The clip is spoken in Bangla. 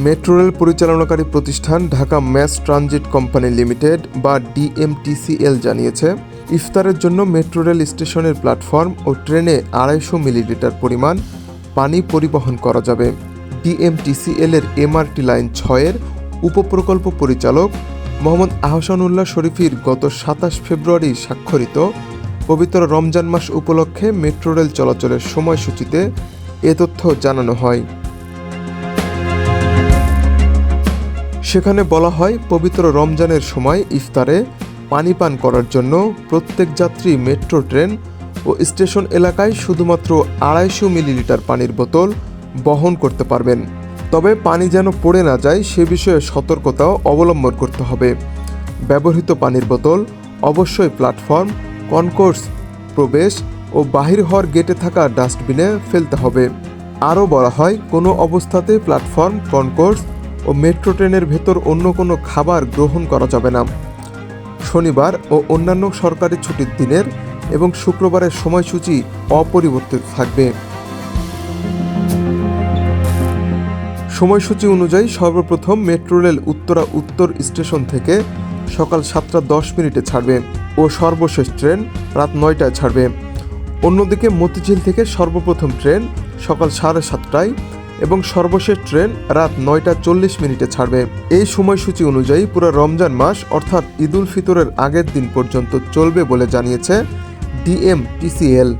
মেট্রো রেল পরিচালনাকারী প্রতিষ্ঠান Dhaka mass transit company limited বা ডিএমটিসিএল জানিয়েছে, ইফতারের জন্য মেট্রো রেল স্টেশনের প্ল্যাটফর্ম ও ট্রেনে 250 মিলিলিটার পরিমাণ পানি পরিবহন করা যাবে। ডিএমটিসিএল এর এমআরটি লাইন 6-এর উপপ্রকল্প পরিচালক মোহাম্মদ আহসানুল্লাহ শরীফীর গত 27 ফেব্রুয়ারি স্বাক্ষরিত পবিত্র রমজান মাস উপলক্ষে মেট্রো রেল চলাচলের সময়সূচিতে এ তথ্য জানানো হয়। সেখানে বলা হয়, পবিত্র রমজানের সময় ইফতারে পানি পান করার জন্য প্রত্যেক যাত্রী মেট্রো ট্রেন ও স্টেশন এলাকায় শুধুমাত্র 250 মিলিলিটার পানির বোতল বহন করতে পারবেন। তবে পানি যেন পড়ে না যায় সে বিষয়ে সতর্কতাও অবলম্বন করতে হবে। ব্যবহৃত পানির বোতল অবশ্যই প্ল্যাটফর্ম, কনকোর্স প্রবেশ ও বাহির হওয়ার গেটে থাকা ডাস্টবিনে ফেলতে হবে। আরও বলা হয়, কোনো অবস্থাতেই প্ল্যাটফর্ম, কনকোর্স ও মেট্রো ট্রেনের ভেতর অন্য কোনো খাবার গ্রহণ করা যাবে না। শনিবার ও অন্যান্য সরকারি ছুটির দিনের এবং শুক্রবারের সময়সূচি অপরিবর্তিত থাকবে। সময়সূচি অনুযায়ী সর্বপ্রথম মেট্রো রেল উত্তরা উত্তর স্টেশন থেকে সকাল 7:10 ছাড়বে ও সর্বশেষ ট্রেন রাত 9টায় ছাড়বে। অন্যদিকে মতিঝিল থেকে সর্বপ্রথম ট্রেন সকাল 7:30টায় এবং সর্বশেষ ট্রেন রাত 9:40 ছাড়বে। এই সময়সূচি অনুযায়ী পুরো রমজান মাস অর্থাৎ ঈদ উল ফিতরের আগের দিন পর্যন্ত চলবে বলে জানিয়েছে ডিএমটিসিএল।